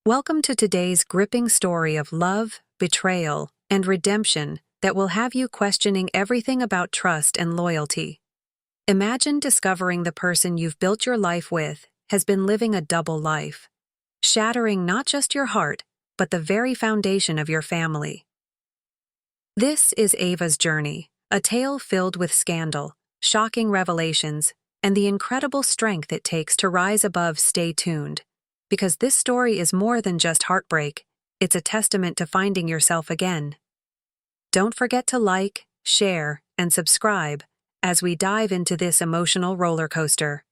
Welcome to today's gripping story of love, betrayal, and redemption that will have you questioning everything about trust and loyalty. Imagine discovering the person you've built your life with has been living a double life, shattering not just your heart, but the very foundation of your family. This is Ava's journey, a tale filled with scandal, shocking revelations, and the incredible strength it takes to rise above. Stay tuned, because this story is more than just heartbreak, it's a testament to finding yourself again. Don't forget to like, share, and subscribe as we dive into this emotional roller coaster.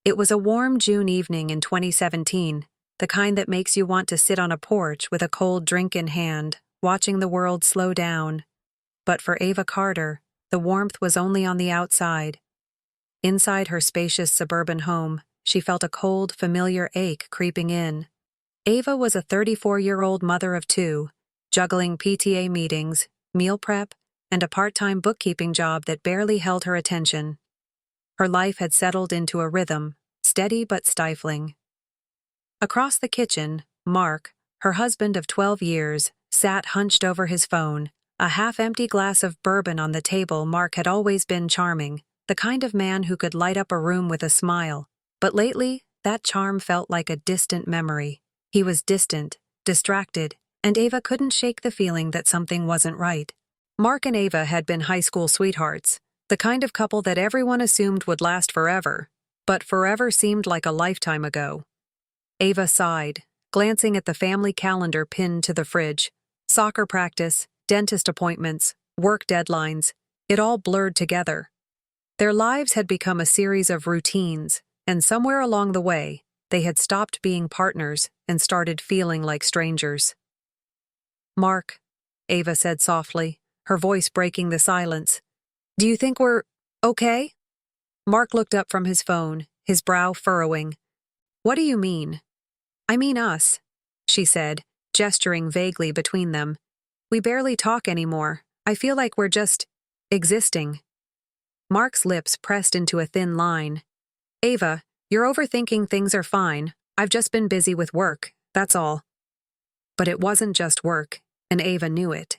It was a warm June evening in 2017, the kind that makes you want to sit on a porch with a cold drink in hand, watching the world slow down. But for Ava Carter, the warmth was only on the outside. Inside her spacious suburban home, she felt a cold, familiar ache creeping in. Ava was a 34-year-old mother of two, juggling PTA meetings, meal prep, and a part-time bookkeeping job that barely held her attention. Her life had settled into a rhythm, steady but stifling. Across the kitchen, Mark, her husband of 12 years, sat hunched over his phone, a half-empty glass of bourbon on the table. Mark had always been charming, the kind of man who could light up a room with a smile. But lately, that charm felt like a distant memory. He was distant, distracted, and Ava couldn't shake the feeling that something wasn't right. Mark and Ava had been high school sweethearts, the kind of couple that everyone assumed would last forever, but forever seemed like a lifetime ago. Ava sighed, glancing at the family calendar pinned to the fridge. Soccer practice, dentist appointments, work deadlines, it all blurred together. Their lives had become a series of routines, and somewhere along the way, they had stopped being partners and started feeling like strangers. "Mark," Ava said softly, her voice breaking the silence, "do you think we're okay?" Mark looked up from his phone, his brow furrowing. "What do you mean?" "I mean us," she said, gesturing vaguely between them. "We barely talk anymore. I feel like we're just existing." Mark's lips pressed into a thin line. "Ava, you're overthinking. Things are fine. I've just been busy with work, that's all." But it wasn't just work, and Ava knew it.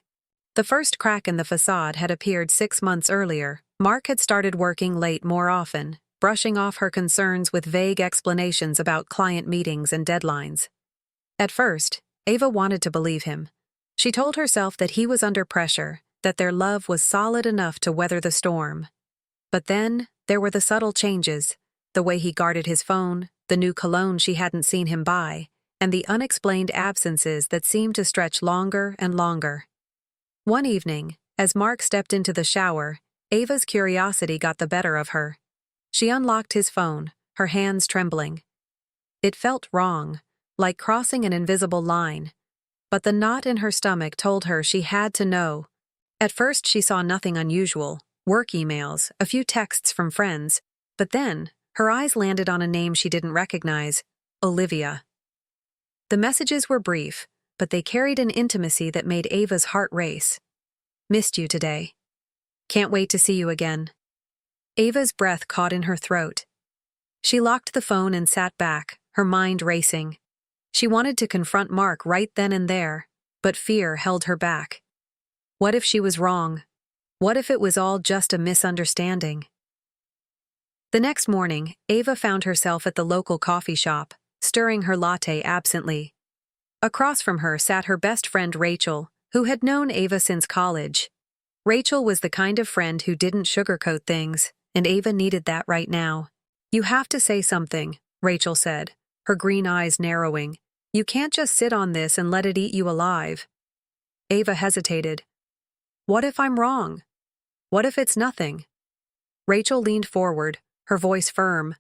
The first crack in the facade had appeared 6 months earlier. Mark had started working late more often, brushing off her concerns with vague explanations about client meetings and deadlines. At first, Ava wanted to believe him. She told herself that he was under pressure, that their love was solid enough to weather the storm. But then, there were the subtle changes, the way he guarded his phone, the new cologne she hadn't seen him buy, and the unexplained absences that seemed to stretch longer and longer. One evening, as Mark stepped into the shower, Ava's curiosity got the better of her. She unlocked his phone, her hands trembling. It felt wrong, like crossing an invisible line, but the knot in her stomach told her she had to know. At first she saw nothing unusual, work emails, a few texts from friends, but then her eyes landed on a name she didn't recognize, Olivia. The messages were brief, but they carried an intimacy that made Ava's heart race. "Missed you today. Can't wait to see you again." Ava's breath caught in her throat. She locked the phone and sat back, her mind racing. She wanted to confront Mark right then and there, but fear held her back. What if she was wrong? What if it was all just a misunderstanding? The next morning, Ava found herself at the local coffee shop, stirring her latte absently. Across from her sat her best friend Rachel, who had known Ava since college. Rachel was the kind of friend who didn't sugarcoat things, and Ava needed that right now. "You have to say something," Rachel said, her green eyes narrowing. "You can't just sit on this and let it eat you alive." Ava hesitated. "What if I'm wrong? What if it's nothing?" Rachel leaned forward, her voice firm.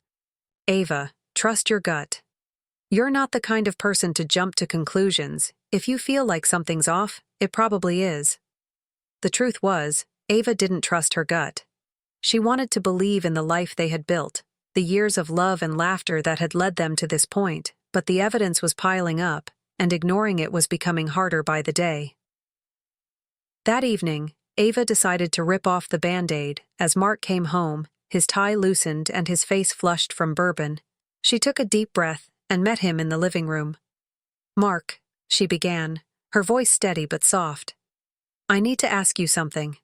"Ava, trust your gut. You're not the kind of person to jump to conclusions. If you feel like something's off, it probably is." The truth was, Ava didn't trust her gut. She wanted to believe in the life they had built, the years of love and laughter that had led them to this point, but the evidence was piling up, and ignoring it was becoming harder by the day. That evening, Ava decided to rip off the Band-Aid as Mark came home, his tie loosened and his face flushed from bourbon. She took a deep breath and met him in the living room. Mark, she began, her voice steady but soft. I need to ask you something.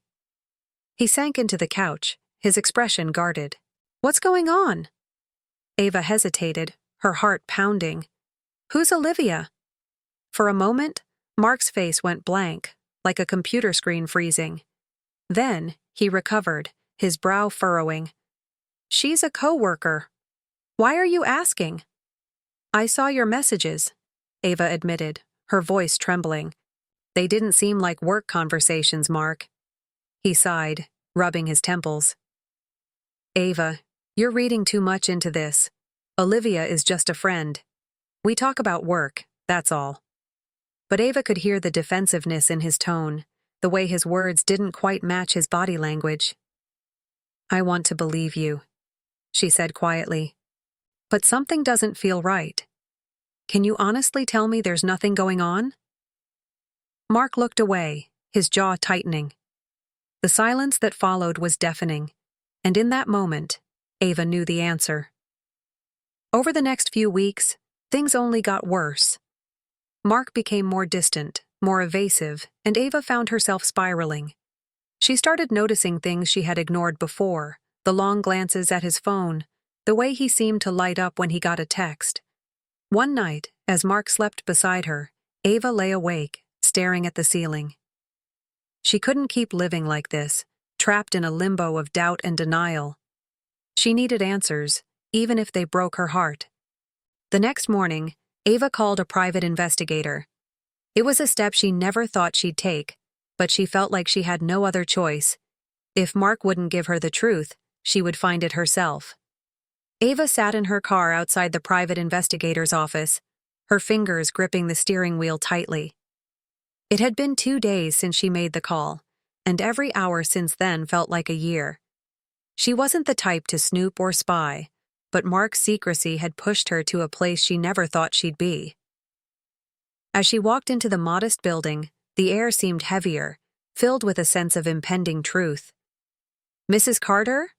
He sank into the couch, his expression guarded. What's going on? Ava hesitated, her heart pounding. Who's Olivia? For a moment, Mark's face went blank, like a computer screen freezing. Then, he recovered, his brow furrowing. She's a coworker. Why are you asking? I saw your messages, Ava admitted, her voice trembling. They didn't seem like work conversations, Mark. He sighed, rubbing his temples. Ava, you're reading too much into this. Olivia is just a friend. We talk about work, that's all. But Ava could hear the defensiveness in his tone, the way his words didn't quite match his body language. I want to believe you, she said quietly. But something doesn't feel right. Can you honestly tell me there's nothing going on? Mark looked away, his jaw tightening. The silence that followed was deafening, and in that moment, Ava knew the answer. Over the next few weeks, things only got worse. Mark became more distant, more evasive, and Ava found herself spiraling. She started noticing things she had ignored before, the long glances at his phone, the way he seemed to light up when he got a text. One night, as Mark slept beside her, Ava lay awake, staring at the ceiling. She couldn't keep living like this, trapped in a limbo of doubt and denial. She needed answers, even if they broke her heart. The next morning, Ava called a private investigator. It was a step she never thought she'd take, but she felt like she had no other choice. If Mark wouldn't give her the truth, she would find it herself. Ava sat in her car outside the private investigator's office, her fingers gripping the steering wheel tightly. It had been 2 days since she made the call, and every hour since then felt like a year. She wasn't the type to snoop or spy, but Mark's secrecy had pushed her to a place she never thought she'd be. As she walked into the modest building, the air seemed heavier, filled with a sense of impending truth. Mrs. Carter?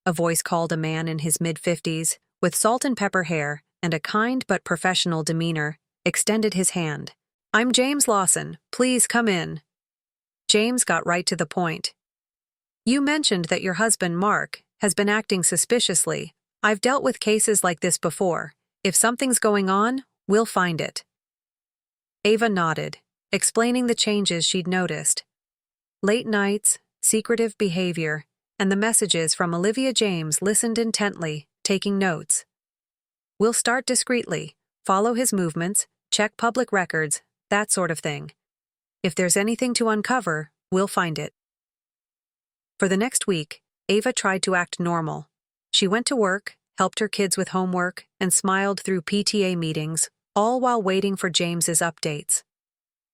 A voice called a man in his mid-50s, with salt and pepper hair and a kind but professional demeanor, extended his hand. I'm James Lawson. Please come in. James got right to the point. You mentioned that your husband, Mark, has been acting suspiciously. I've dealt with cases like this before. If something's going on, we'll find it. Ava nodded, explaining the changes she'd noticed. Late nights, secretive behavior, and the messages from Olivia. James listened intently, taking notes. We'll start discreetly, follow his movements, check public records, that sort of thing. If there's anything to uncover, we'll find it. For the next week, Ava tried to act normal. She went to work, helped her kids with homework, and smiled through PTA meetings, all while waiting for James's updates.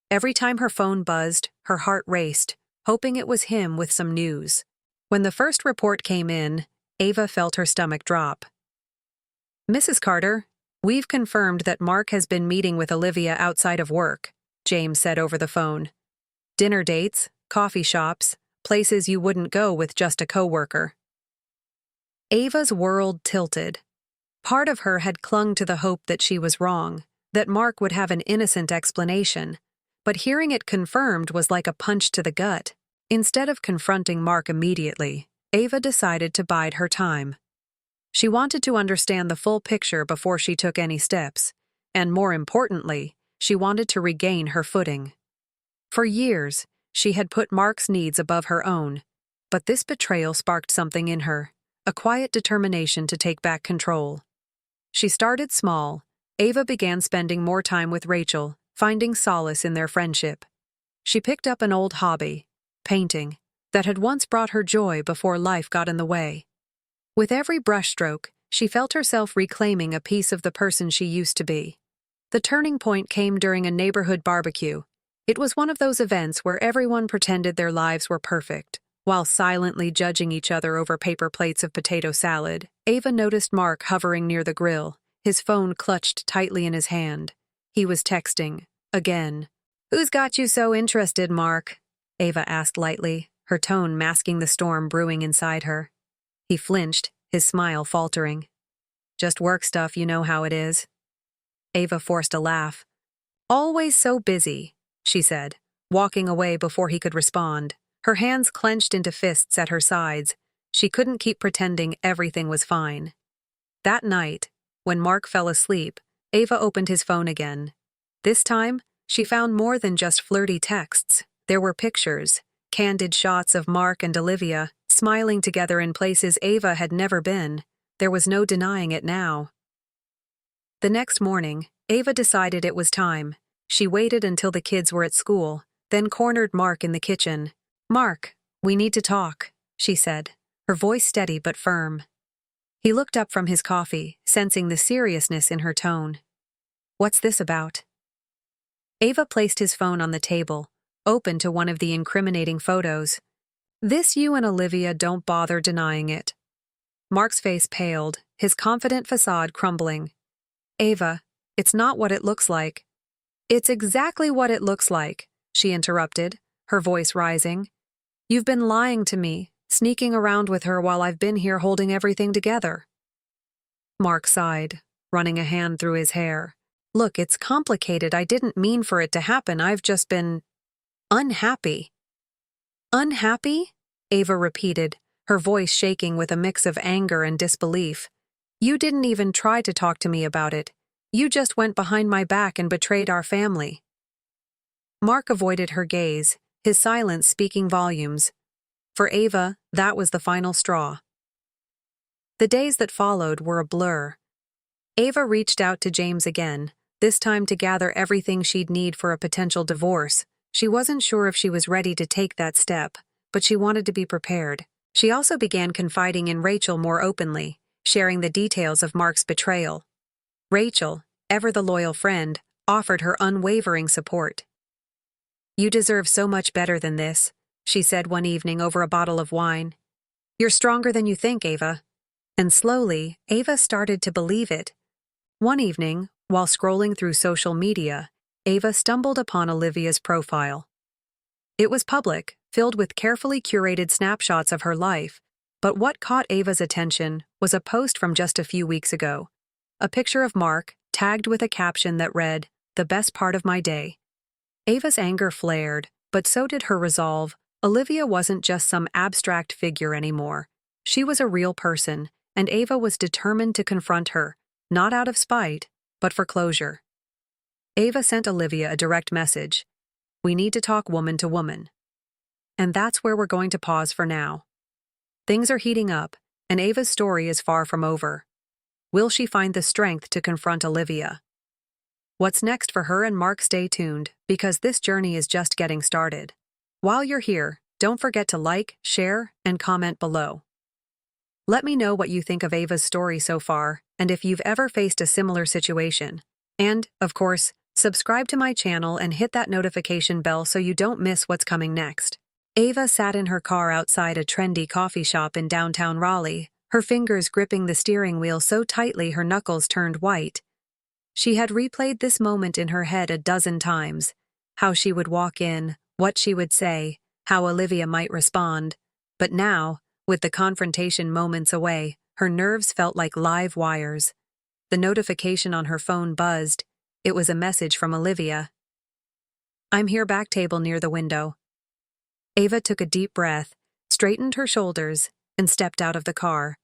Every time her phone buzzed, her heart raced, hoping it was him with some news. When the first report came in, Ava felt her stomach drop. Mrs. Carter, we've confirmed that Mark has been meeting with Olivia outside of work, James said over the phone. Dinner dates, coffee shops, places you wouldn't go with just a coworker. Ava's world tilted. Part of her had clung to the hope that she was wrong, that Mark would have an innocent explanation, but hearing it confirmed was like a punch to the gut. Instead of confronting Mark immediately, Ava decided to bide her time. She wanted to understand the full picture before she took any steps, and more importantly, she wanted to regain her footing. For years, she had put Mark's needs above her own, but this betrayal sparked something in her, a quiet determination to take back control. She started small. Ava began spending more time with Rachel, finding solace in their friendship. She picked up an old hobby, painting, that had once brought her joy before life got in the way. With every brushstroke, she felt herself reclaiming a piece of the person she used to be. The turning point came during a neighborhood barbecue. It was one of those events where everyone pretended their lives were perfect, while silently judging each other over paper plates of potato salad. Ava noticed Mark hovering near the grill, his phone clutched tightly in his hand. He was texting, again. Who's got you so interested, Mark? Ava asked lightly, her tone masking the storm brewing inside her. He flinched, his smile faltering. Just work stuff, you know how it is. Ava forced a laugh. Always so busy, she said, walking away before he could respond. Her hands clenched into fists at her sides. She couldn't keep pretending everything was fine. That night, when Mark fell asleep, Ava opened his phone again. This time, she found more than just flirty texts. There were pictures, candid shots of Mark and Olivia, smiling together in places Ava had never been. There was no denying it now. The next morning, Ava decided it was time. She waited until the kids were at school, then cornered Mark in the kitchen. "Mark, we need to talk," she said, her voice steady but firm. He looked up from his coffee, sensing the seriousness in her tone. "What's this about?" Ava placed his phone on the table, open to one of the incriminating photos. "This you and Olivia, don't bother denying it." Mark's face paled, his confident facade crumbling. "Ava, it's not what it looks like." "It's exactly what it looks like," she interrupted, her voice rising. "You've been lying to me, sneaking around with her while I've been here holding everything together." Mark sighed, running a hand through his hair. "Look, it's complicated. I didn't mean for it to happen. I've just been unhappy." "Unhappy?" Ava repeated, her voice shaking with a mix of anger and disbelief. "You didn't even try to talk to me about it. You just went behind my back and betrayed our family." Mark avoided her gaze, his silence speaking volumes. For Ava, that was the final straw. The days that followed were a blur. Ava reached out to James again, this time to gather everything she'd need for a potential divorce. She wasn't sure if she was ready to take that step, but she wanted to be prepared. She also began confiding in Rachel more openly, sharing the details of Mark's betrayal. Rachel, ever the loyal friend, offered her unwavering support. "You deserve so much better than this," she said one evening over a bottle of wine. "You're stronger than you think, Ava." And slowly, Ava started to believe it. One evening, while scrolling through social media, Ava stumbled upon Olivia's profile. It was public, filled with carefully curated snapshots of her life, but what caught Ava's attention was a post from just a few weeks ago. A picture of Mark, tagged with a caption that read, "The best part of my day." Ava's anger flared, but so did her resolve. Olivia wasn't just some abstract figure anymore. She was a real person, and Ava was determined to confront her, not out of spite, but for closure. Ava sent Olivia a direct message. "We need to talk woman to woman." And that's where we're going to pause for now. Things are heating up, and Ava's story is far from over. Will she find the strength to confront Olivia? What's next for her and Mark? Stay tuned, because this journey is just getting started. While you're here, don't forget to like, share, and comment below. Let me know what you think of Ava's story so far, and if you've ever faced a similar situation. And, of course, subscribe to my channel and hit that notification bell so you don't miss what's coming next. Ava sat in her car outside a trendy coffee shop in downtown Raleigh, her fingers gripping the steering wheel so tightly her knuckles turned white. She had replayed this moment in her head a dozen times. How she would walk in, what she would say, how Olivia might respond. But now, with the confrontation moments away, her nerves felt like live wires. The notification on her phone buzzed. It was a message from Olivia. "I'm here back table near the window." Ava took a deep breath, straightened her shoulders, and stepped out of the car.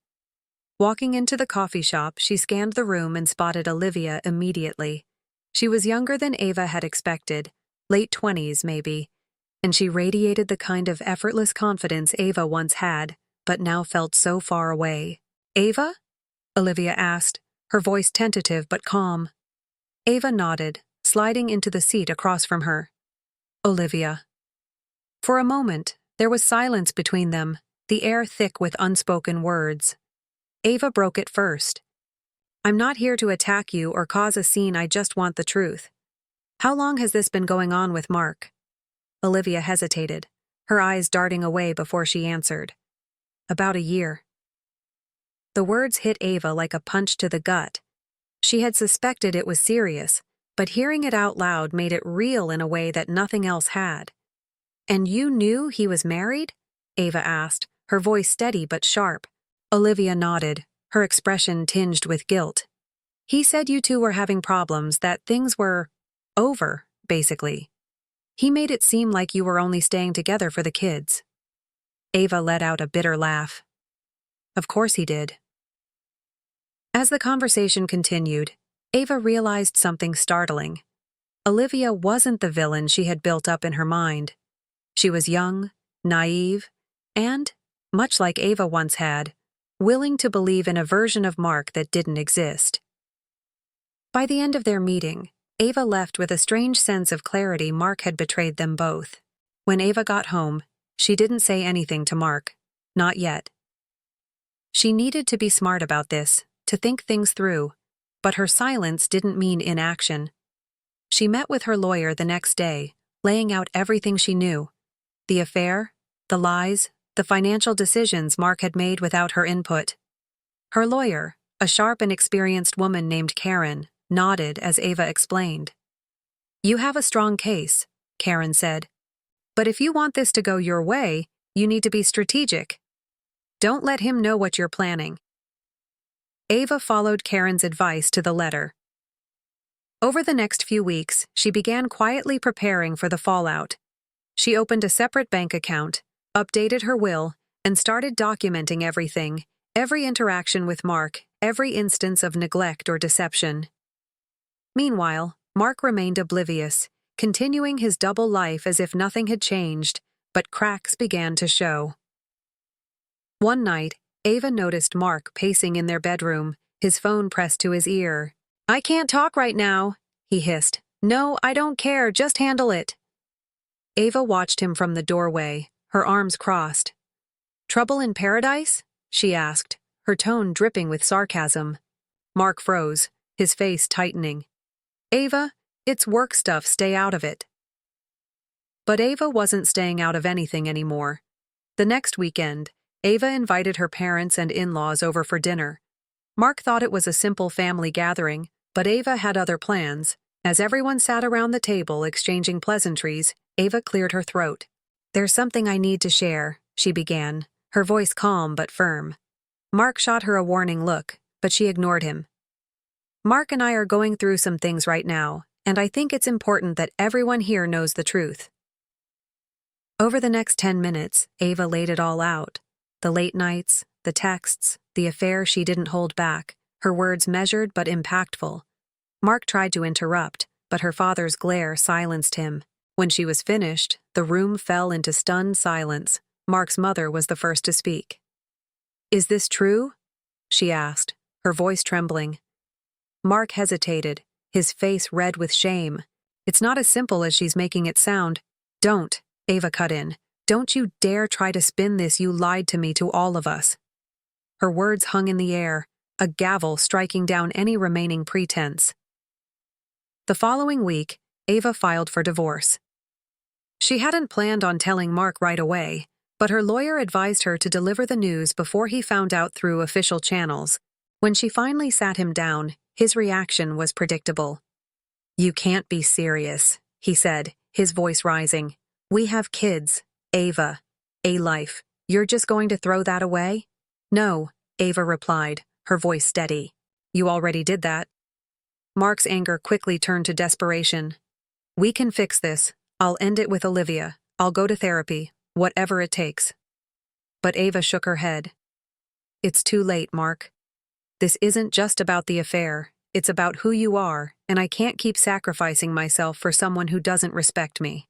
Walking into the coffee shop, she scanned the room and spotted Olivia immediately. She was younger than Ava had expected, late 20s maybe, and she radiated the kind of effortless confidence Ava once had, but now felt so far away. "Ava?" Olivia asked, her voice tentative but calm. Ava nodded, sliding into the seat across from her. "Olivia." For a moment, there was silence between them, the air thick with unspoken words. Ava broke it first. "I'm not here to attack you or cause a scene, I just want the truth. How long has this been going on with Mark?" Olivia hesitated, her eyes darting away before she answered. "About a year." The words hit Ava like a punch to the gut. She had suspected it was serious, but hearing it out loud made it real in a way that nothing else had. "And you knew he was married?" Ava asked, her voice steady but sharp. Olivia nodded, her expression tinged with guilt. "He said you two were having problems, that things were over, basically. He made it seem like you were only staying together for the kids. Ava let out a bitter laugh. Of course he did. As the conversation continued, Ava realized something startling. Olivia wasn't the villain she had built up in her mind. She was young, naive, and, much like Ava once had, willing to believe in a version of Mark that didn't exist. By the end of their meeting, Ava left with a strange sense of clarity. Mark had betrayed them both. When Ava got home, she didn't say anything to Mark. Not yet. She needed to be smart about this, to think things through, but her silence didn't mean inaction. She met with her lawyer the next day, laying out everything she knew. The affair, the lies, the financial decisions Mark had made without her input. Her lawyer, a sharp and experienced woman named Karen, nodded as Ava explained. "You have a strong case," Karen said. "But if you want this to go your way, you need to be strategic. Don't let him know what you're planning." Ava followed Karen's advice to the letter. Over the next few weeks, she began quietly preparing for the fallout. She opened a separate bank account, updated her will, and started documenting everything, every interaction with Mark, every instance of neglect or deception. Meanwhile, Mark remained oblivious, continuing his double life as if nothing had changed, but cracks began to show. One night, Ava noticed Mark pacing in their bedroom, his phone pressed to his ear. "I can't talk right now," he hissed. "No, I don't care, just handle it." Ava watched him from the doorway, her arms crossed. "Trouble in paradise?" she asked, her tone dripping with sarcasm. Mark froze, his face tightening. "Ava, it's work stuff, stay out of it." But Ava wasn't staying out of anything anymore. The next weekend, Ava invited her parents and in-laws over for dinner. Mark thought it was a simple family gathering, but Ava had other plans. As everyone sat around the table exchanging pleasantries, Ava cleared her throat. "There's something I need to share," she began, her voice calm but firm. Mark shot her a warning look, but she ignored him. "Mark and I are going through some things right now, and I think it's important that everyone here knows the truth." Over the next 10 minutes, Ava laid it all out. The late nights, the texts, the affair she didn't hold back, her words measured but impactful. Mark tried to interrupt, but her father's glare silenced him. When she was finished, the room fell into stunned silence. Mark's mother was the first to speak. "Is this true?" she asked, her voice trembling. Mark hesitated, his face red with shame. "It's not as simple as she's making it sound." "Don't," Ava cut in. "Don't you dare try to spin this. You lied to me, to all of us." Her words hung in the air, a gavel striking down any remaining pretense. The following week, Ava filed for divorce. She hadn't planned on telling Mark right away, but her lawyer advised her to deliver the news before he found out through official channels. When she finally sat him down, his reaction was predictable. "You can't be serious," he said, his voice rising. "We have kids, Ava, a life. You're just going to throw that away?" "No," Ava replied, her voice steady. "You already did that." Mark's anger quickly turned to desperation. "We can fix this. I'll end it with Olivia. I'll go to therapy, whatever it takes." But Ava shook her head. "It's too late, Mark. This isn't just about the affair. It's about who you are, and I can't keep sacrificing myself for someone who doesn't respect me."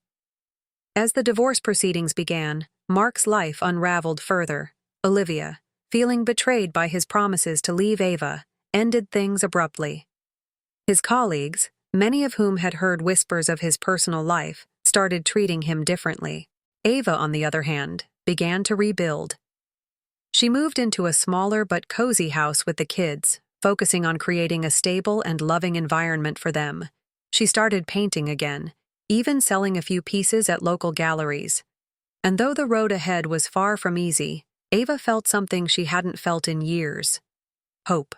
As the divorce proceedings began, Mark's life unraveled further. Olivia, feeling betrayed by his promises to leave Ava, ended things abruptly. His colleagues, many of whom had heard whispers of his personal life, started treating him differently. Ava, on the other hand, began to rebuild. She moved into a smaller but cozy house with the kids, focusing on creating a stable and loving environment for them. She started painting again, even selling a few pieces at local galleries. And though the road ahead was far from easy, Ava felt something she hadn't felt in years: hope.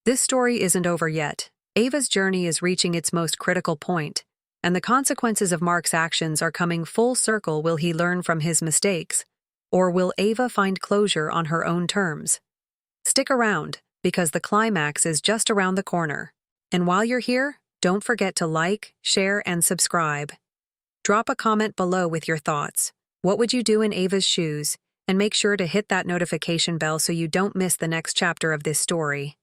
This story isn't over yet. Ava's journey is reaching its most critical point, and the consequences of Mark's actions are coming full circle. Will he learn from his mistakes, or will Ava find closure on her own terms? Stick around, because the climax is just around the corner. And while you're here, don't forget to like, share, and subscribe. Drop a comment below with your thoughts. What would you do in Ava's shoes? And make sure to hit that notification bell so you don't miss the next chapter of this story.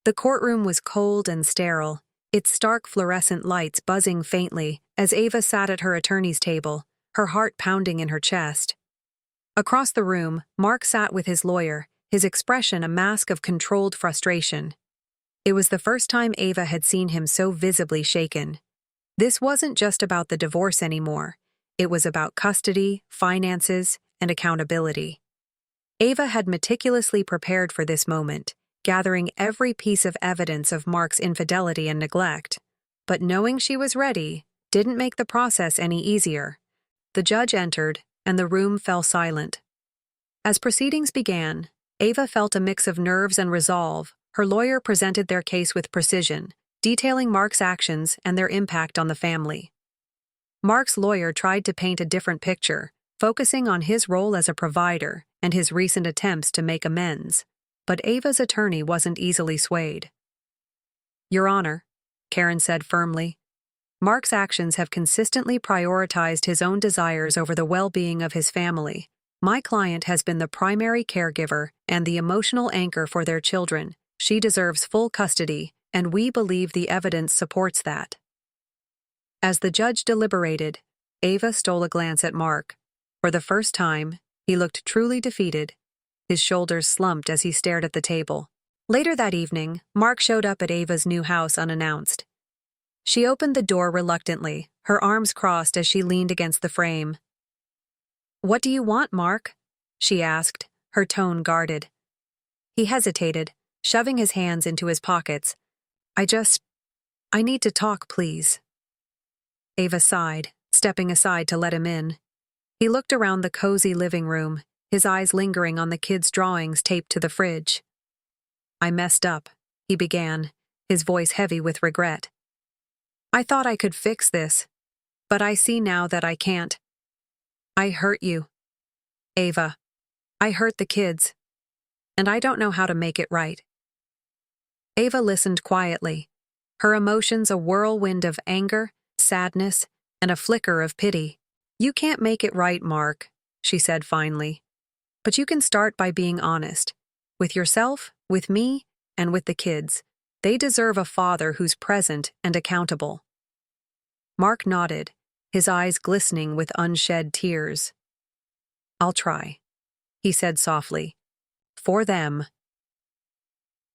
The courtroom was cold and sterile, its stark fluorescent lights buzzing faintly as Ava sat at her attorney's table, her heart pounding in her chest. Across the room, Mark sat with his lawyer, his expression a mask of controlled frustration. It was the first time Ava had seen him so visibly shaken. This wasn't just about the divorce anymore. It was about custody, finances, and accountability. Ava had meticulously prepared for this moment, gathering every piece of evidence of Mark's infidelity and neglect. But knowing she was ready didn't make the process any easier. The judge entered, and the room fell silent. As proceedings began, Ava felt a mix of nerves and resolve. Her lawyer presented their case with precision, detailing Mark's actions and their impact on the family. Mark's lawyer tried to paint a different picture, focusing on his role as a provider and his recent attempts to make amends. But Ava's attorney wasn't easily swayed. "Your Honor," Karen said firmly, "Mark's actions have consistently prioritized his own desires over the well-being of his family. My client has been the primary caregiver and the emotional anchor for their children. She deserves full custody, and we believe the evidence supports that." As the judge deliberated, Ava stole a glance at Mark. For the first time, he looked truly defeated. His shoulders slumped as he stared at the table. Later that evening, Mark showed up at Ava's new house unannounced. She opened the door reluctantly, her arms crossed as she leaned against the frame. "What do you want, Mark?" she asked, her tone guarded. He hesitated, shoving his hands into his pockets. I need to talk, please." Ava sighed, stepping aside to let him in. He looked around the cozy living room, his eyes lingering on the kids' drawings taped to the fridge. "I messed up," he began, his voice heavy with regret. "I thought I could fix this, but I see now that I can't. I hurt you, Ava. I hurt the kids, and I don't know how to make it right." Ava listened quietly, her emotions a whirlwind of anger, sadness, and a flicker of pity. "You can't make it right, Mark," she said finally. "But you can start by being honest. With yourself, with me, and with the kids. They deserve a father who's present and accountable." Mark nodded, his eyes glistening with unshed tears. "I'll try," he said softly. "For them."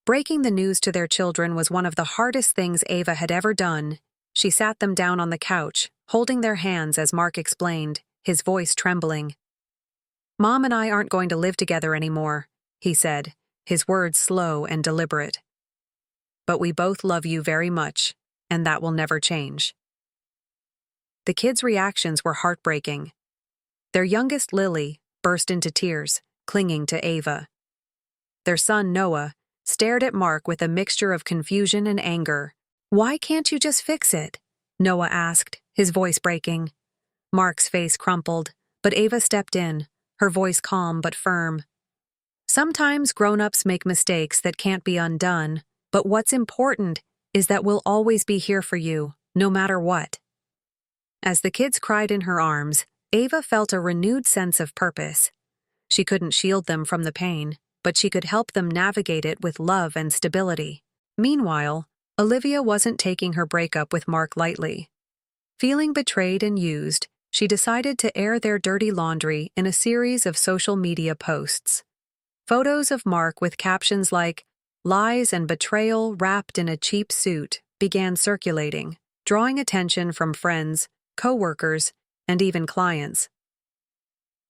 Breaking the news to their children was one of the hardest things Ava had ever done. She sat them down on the couch, holding their hands as Mark explained, his voice trembling. "Mom and I aren't going to live together anymore," he said, his words slow and deliberate. "But we both love you very much, and that will never change." The kids' reactions were heartbreaking. Their youngest, Lily, burst into tears, clinging to Ava. Their son, Noah, stared at Mark with a mixture of confusion and anger. "Why can't you just fix it?" Noah asked, his voice breaking. Mark's face crumpled, but Ava stepped in, her voice calm but firm. "Sometimes grown-ups make mistakes that can't be undone, but what's important is that we'll always be here for you, no matter what." As the kids cried in her arms, Ava felt a renewed sense of purpose. She couldn't shield them from the pain, but she could help them navigate it with love and stability. Meanwhile, Olivia wasn't taking her breakup with Mark lightly. Feeling betrayed and used, she decided to air their dirty laundry in a series of social media posts. Photos of Mark with captions like, "Lies and betrayal wrapped in a cheap suit," began circulating, drawing attention from friends, co-workers, and even clients.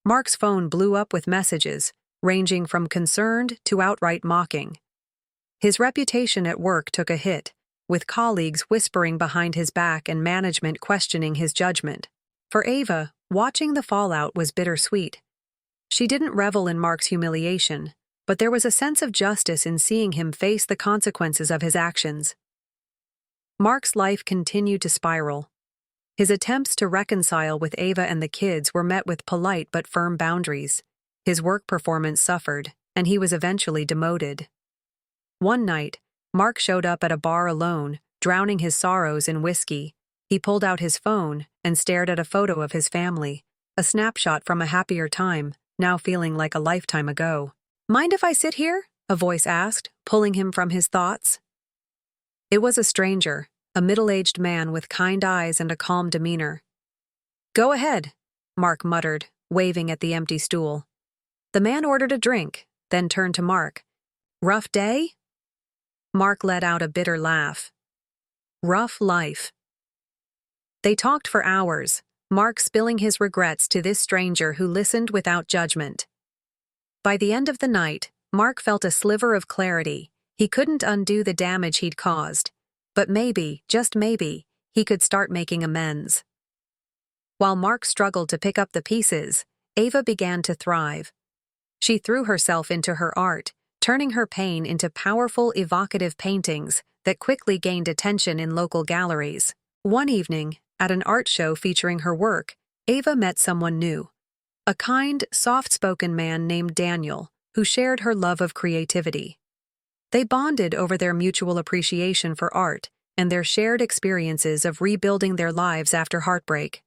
Mark's phone blew up with messages, ranging from concerned to outright mocking. His reputation at work took a hit, with colleagues whispering behind his back and management questioning his judgment. For Ava, watching the fallout was bittersweet. She didn't revel in Mark's humiliation, but there was a sense of justice in seeing him face the consequences of his actions. Mark's life continued to spiral. His attempts to reconcile with Ava and the kids were met with polite but firm boundaries. His work performance suffered, and he was eventually demoted. One night, Mark showed up at a bar alone, drowning his sorrows in whiskey. He pulled out his phone and stared at a photo of his family, a snapshot from a happier time, now feeling like a lifetime ago. "Mind if I sit here?" a voice asked, pulling him from his thoughts. It was a stranger, a middle-aged man with kind eyes and a calm demeanor. "Go ahead," Mark muttered, waving at the empty stool. The man ordered a drink, then turned to Mark. "Rough day?" Mark let out a bitter laugh. "Rough life." They talked for hours, Mark spilling his regrets to this stranger who listened without judgment. By the end of the night, Mark felt a sliver of clarity. He couldn't undo the damage he'd caused, but maybe, just maybe, he could start making amends. While Mark struggled to pick up the pieces, Ava began to thrive. She threw herself into her art, turning her pain into powerful, evocative paintings that quickly gained attention in local galleries. One evening, at an art show featuring her work, Ava met someone new. A kind, soft-spoken man named Daniel, who shared her love of creativity. They bonded over their mutual appreciation for art and their shared experiences of rebuilding their lives after heartbreak.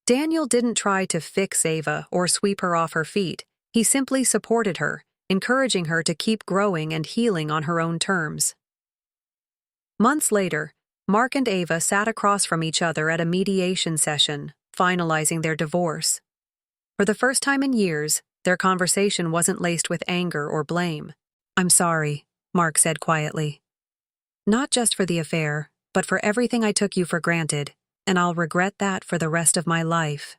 Daniel didn't try to fix Ava or sweep her off her feet. He simply supported her, encouraging her to keep growing and healing on her own terms. Months later, Mark and Ava sat across from each other at a mediation session, finalizing their divorce. For the first time in years, their conversation wasn't laced with anger or blame. "I'm sorry," Mark said quietly. "Not just for the affair, but for everything I took you for granted, and I'll regret that for the rest of my life."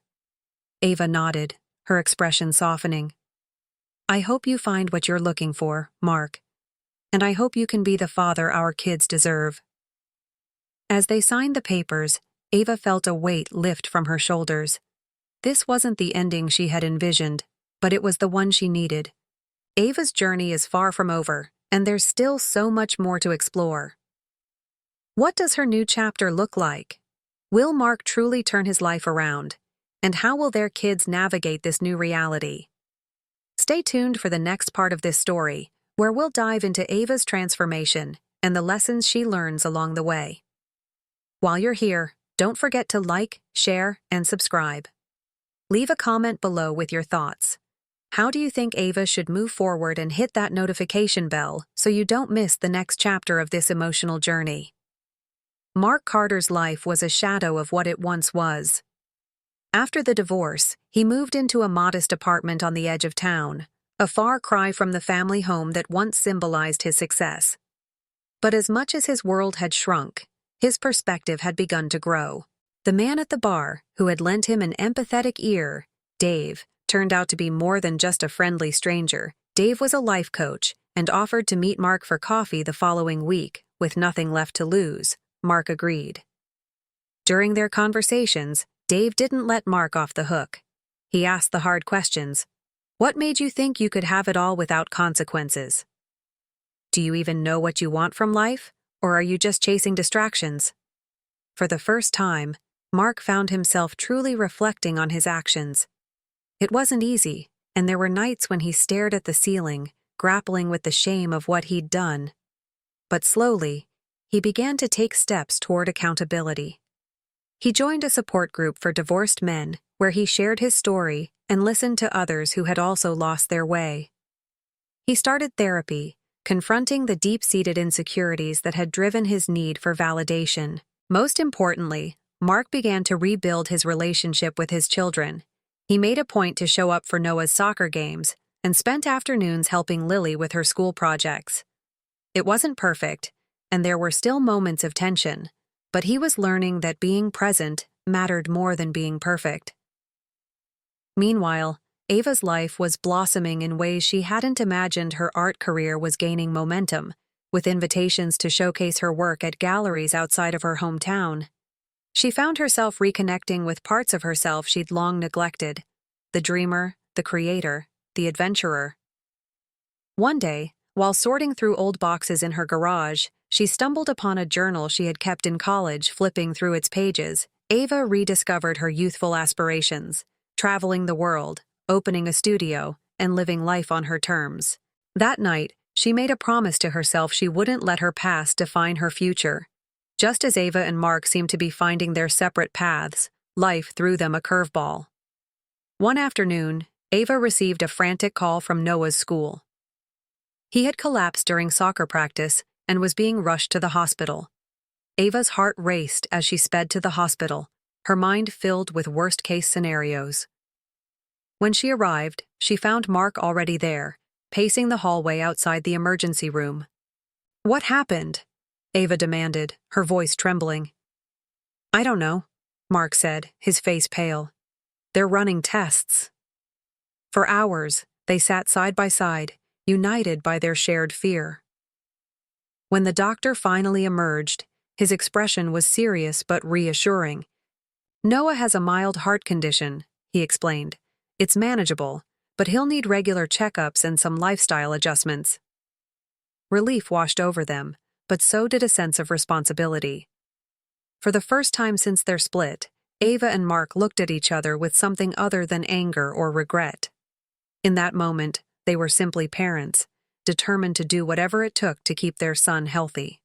Ava nodded, her expression softening. "I hope you find what you're looking for, Mark. And I hope you can be the father our kids deserve." As they signed the papers, Ava felt a weight lift from her shoulders. This wasn't the ending she had envisioned, but it was the one she needed. Ava's journey is far from over, and there's still so much more to explore. What does her new chapter look like? Will Mark truly turn his life around? And how will their kids navigate this new reality? Stay tuned for the next part of this story, where we'll dive into Ava's transformation and the lessons she learns along the way. While you're here, don't forget to like, share, and subscribe. Leave a comment below with your thoughts. How do you think Ava should move forward and hit that notification bell so you don't miss the next chapter of this emotional journey? Mark Carter's life was a shadow of what it once was. After the divorce, he moved into a modest apartment on the edge of town, a far cry from the family home that once symbolized his success. But as much as his world had shrunk, his perspective had begun to grow. The man at the bar, who had lent him an empathetic ear, Dave, turned out to be more than just a friendly stranger. Dave was a life coach and offered to meet Mark for coffee the following week. With nothing left to lose, Mark agreed. During their conversations, Dave didn't let Mark off the hook. He asked the hard questions. What made you think you could have it all without consequences? Do you even know what you want from life, or are you just chasing distractions? For the first time, Mark found himself truly reflecting on his actions. It wasn't easy, and there were nights when he stared at the ceiling, grappling with the shame of what he'd done. But slowly, he began to take steps toward accountability. He joined a support group for divorced men, where he shared his story and listened to others who had also lost their way. He started therapy, confronting the deep-seated insecurities that had driven his need for validation. Most importantly, Mark began to rebuild his relationship with his children. He made a point to show up for Noah's soccer games and spent afternoons helping Lily with her school projects. It wasn't perfect, and there were still moments of tension, but he was learning that being present mattered more than being perfect. Meanwhile, Ava's life was blossoming in ways she hadn't imagined. Her art career was gaining momentum, with invitations to showcase her work at galleries outside of her hometown. She found herself reconnecting with parts of herself she'd long neglected: the dreamer, the creator, the adventurer. One day, while sorting through old boxes in her garage, she stumbled upon a journal she had kept in college. Flipping through its pages, Ava rediscovered her youthful aspirations, traveling the world, opening a studio, and living life on her terms. That night, she made a promise to herself she wouldn't let her past define her future. Just as Ava and Mark seemed to be finding their separate paths, life threw them a curveball. One afternoon, Ava received a frantic call from Noah's school. He had collapsed during soccer practice and was being rushed to the hospital. Ava's heart raced as she sped to the hospital, her mind filled with worst-case scenarios. When she arrived, she found Mark already there, pacing the hallway outside the emergency room. "What happened?" Ava demanded, her voice trembling. "I don't know," Mark said, his face pale. "They're running tests." For hours, they sat side by side, united by their shared fear. When the doctor finally emerged, his expression was serious but reassuring. "Noah has a mild heart condition," he explained. "It's manageable, but he'll need regular checkups and some lifestyle adjustments." Relief washed over them, but so did a sense of responsibility. For the first time since their split, Ava and Mark looked at each other with something other than anger or regret. In that moment, they were simply parents, determined to do whatever it took to keep their son healthy.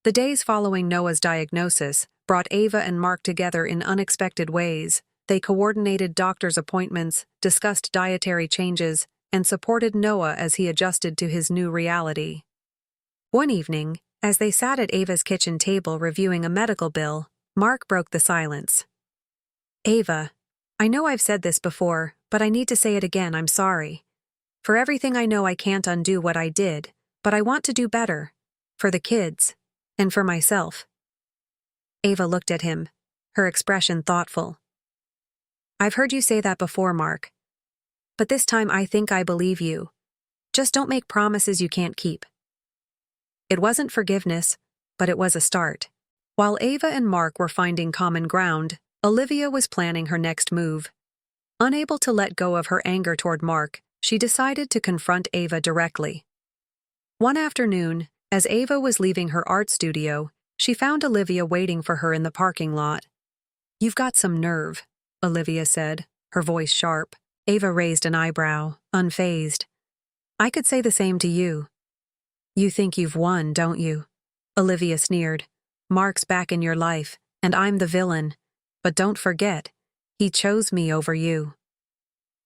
The days following Noah's diagnosis brought Ava and Mark together in unexpected ways. They coordinated doctor's appointments, discussed dietary changes, and supported Noah as he adjusted to his new reality. One evening, as they sat at Ava's kitchen table reviewing a medical bill, Mark broke the silence. "Ava, I know I've said this before, but I need to say it again, I'm sorry. For everything I know I can't undo what I did, but I want to do better. For the kids. And for myself." Ava looked at him, her expression thoughtful. "I've heard you say that before, Mark. But this time I think I believe you. Just don't make promises you can't keep." It wasn't forgiveness, but it was a start. While Ava and Mark were finding common ground, Olivia was planning her next move. Unable to let go of her anger toward Mark, she decided to confront Ava directly. One afternoon, as Ava was leaving her art studio, she found Olivia waiting for her in the parking lot. "You've got some nerve," Olivia said, her voice sharp. Ava raised an eyebrow, unfazed. "I could say the same to you." "You think you've won, don't you?" Olivia sneered. "Mark's back in your life, and I'm the villain. But don't forget, he chose me over you."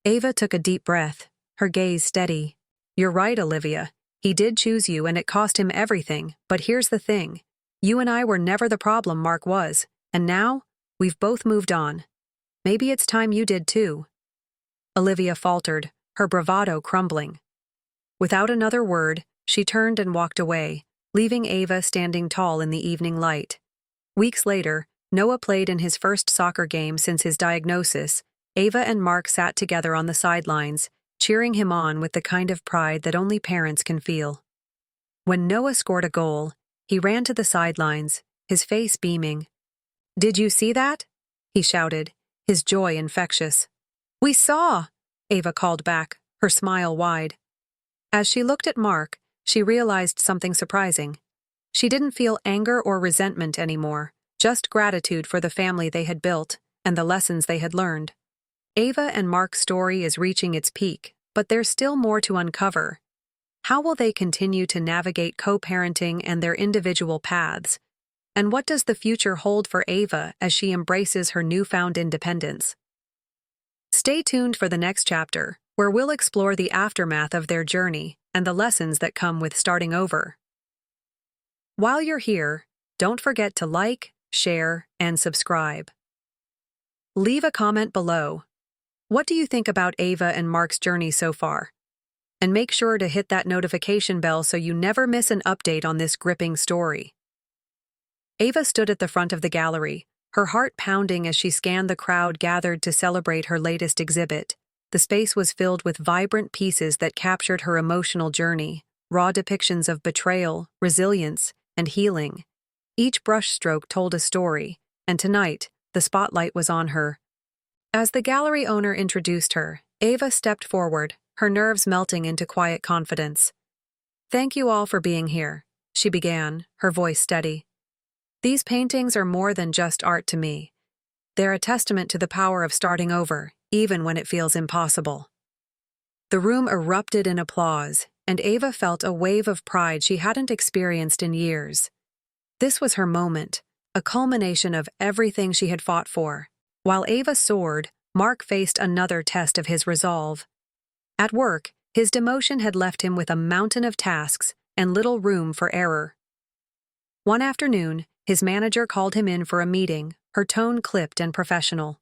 Ava took a deep breath, her gaze steady. "You're right, Olivia. He did choose you and it cost him everything, but here's the thing. You and I were never the problem, Mark was, and now, we've both moved on. Maybe it's time you did too." Olivia faltered, her bravado crumbling. Without another word, she turned and walked away, leaving Ava standing tall in the evening light. Weeks later, Noah played in his first soccer game since his diagnosis. Ava and Mark sat together on the sidelines, cheering him on with the kind of pride that only parents can feel. When Noah scored a goal, he ran to the sidelines, his face beaming. "Did you see that?" he shouted, his joy infectious. "We saw!" Ava called back, her smile wide. As she looked at Mark, she realized something surprising. She didn't feel anger or resentment anymore, just gratitude for the family they had built and the lessons they had learned. Ava and Mark's story is reaching its peak, but there's still more to uncover. How will they continue to navigate co-parenting and their individual paths? And what does the future hold for Ava as she embraces her newfound independence? Stay tuned for the next chapter, where we'll explore the aftermath of their journey and the lessons that come with starting over. While you're here, don't forget to like, share, and subscribe. Leave a comment below. What do you think about Ava and Mark's journey so far? And make sure to hit that notification bell so you never miss an update on this gripping story. Ava stood at the front of the gallery, her heart pounding as she scanned the crowd gathered to celebrate her latest exhibit. The space was filled with vibrant pieces that captured her emotional journey, raw depictions of betrayal, resilience, and healing. Each brushstroke told a story, and tonight, the spotlight was on her. As the gallery owner introduced her, Ava stepped forward, her nerves melting into quiet confidence. "Thank you all for being here," she began, her voice steady. "These paintings are more than just art to me. They're a testament to the power of starting over, even when it feels impossible." The room erupted in applause, and Ava felt a wave of pride she hadn't experienced in years. This was her moment, a culmination of everything she had fought for. While Ava soared, Mark faced another test of his resolve. At work, his demotion had left him with a mountain of tasks and little room for error. One afternoon, his manager called him in for a meeting, her tone clipped and professional.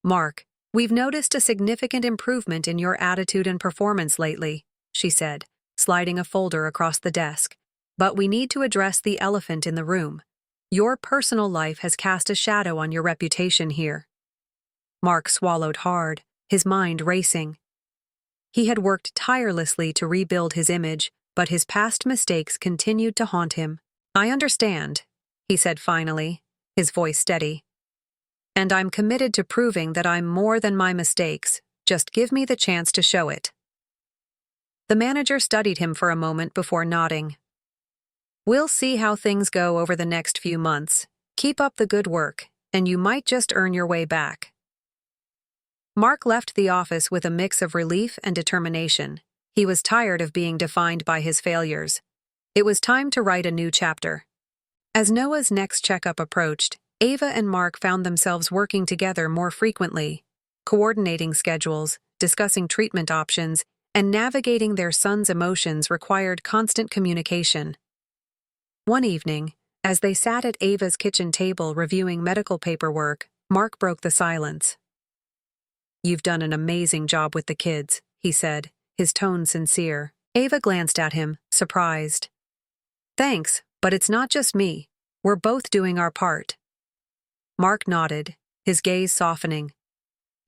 "Mark, we've noticed a significant improvement in your attitude and performance lately," she said, sliding a folder across the desk. "But we need to address the elephant in the room. Your personal life has cast a shadow on your reputation here." Mark swallowed hard, his mind racing. He had worked tirelessly to rebuild his image, but his past mistakes continued to haunt him. "I understand," he said finally, his voice steady. "And I'm committed to proving that I'm more than my mistakes. Just give me the chance to show it." The manager studied him for a moment before nodding. "We'll see how things go over the next few months. Keep up the good work, and you might just earn your way back." Mark left the office with a mix of relief and determination. He was tired of being defined by his failures. It was time to write a new chapter. As Noah's next checkup approached, Ava and Mark found themselves working together more frequently, coordinating schedules, discussing treatment options, and navigating their son's emotions required constant communication. One evening, as they sat at Ava's kitchen table reviewing medical paperwork, Mark broke the silence. "You've done an amazing job with the kids," he said, his tone sincere. Ava glanced at him, surprised. "Thanks, but it's not just me. We're both doing our part." Mark nodded, his gaze softening.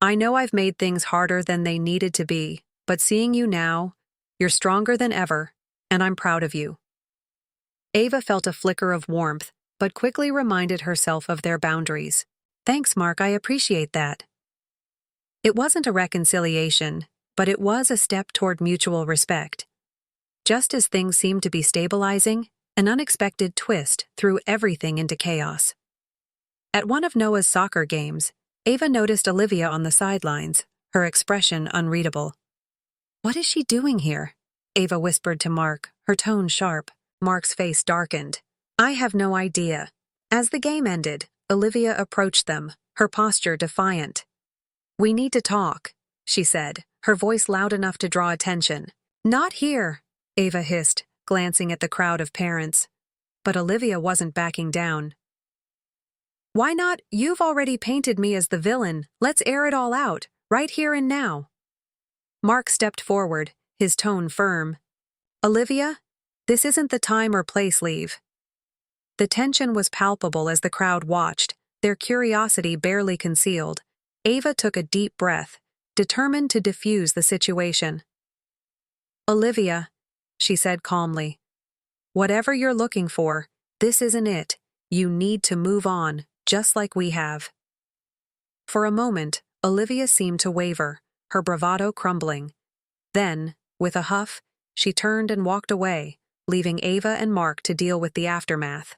"I know I've made things harder than they needed to be, but seeing you now, you're stronger than ever, and I'm proud of you." Ava felt a flicker of warmth, but quickly reminded herself of their boundaries. "Thanks, Mark, I appreciate that." It wasn't a reconciliation, but it was a step toward mutual respect. Just as things seemed to be stabilizing, an unexpected twist threw everything into chaos. At one of Noah's soccer games, Ava noticed Olivia on the sidelines, her expression unreadable. "What is she doing here?" Ava whispered to Mark, her tone sharp. Mark's face darkened. "I have no idea." As the game ended, Olivia approached them, her posture defiant. "We need to talk," she said, her voice loud enough to draw attention. "Not here," Ava hissed, glancing at the crowd of parents. But Olivia wasn't backing down. "Why not? You've already painted me as the villain. Let's air it all out, right here and now." Mark stepped forward, his tone firm. "Olivia, this isn't the time or place, leave." The tension was palpable as the crowd watched, their curiosity barely concealed. Ava took a deep breath, determined to diffuse the situation. "Olivia," she said calmly, "whatever you're looking for, this isn't it. You need to move on, just like we have." For a moment, Olivia seemed to waver, her bravado crumbling. Then, with a huff, she turned and walked away, leaving Ava and Mark to deal with the aftermath.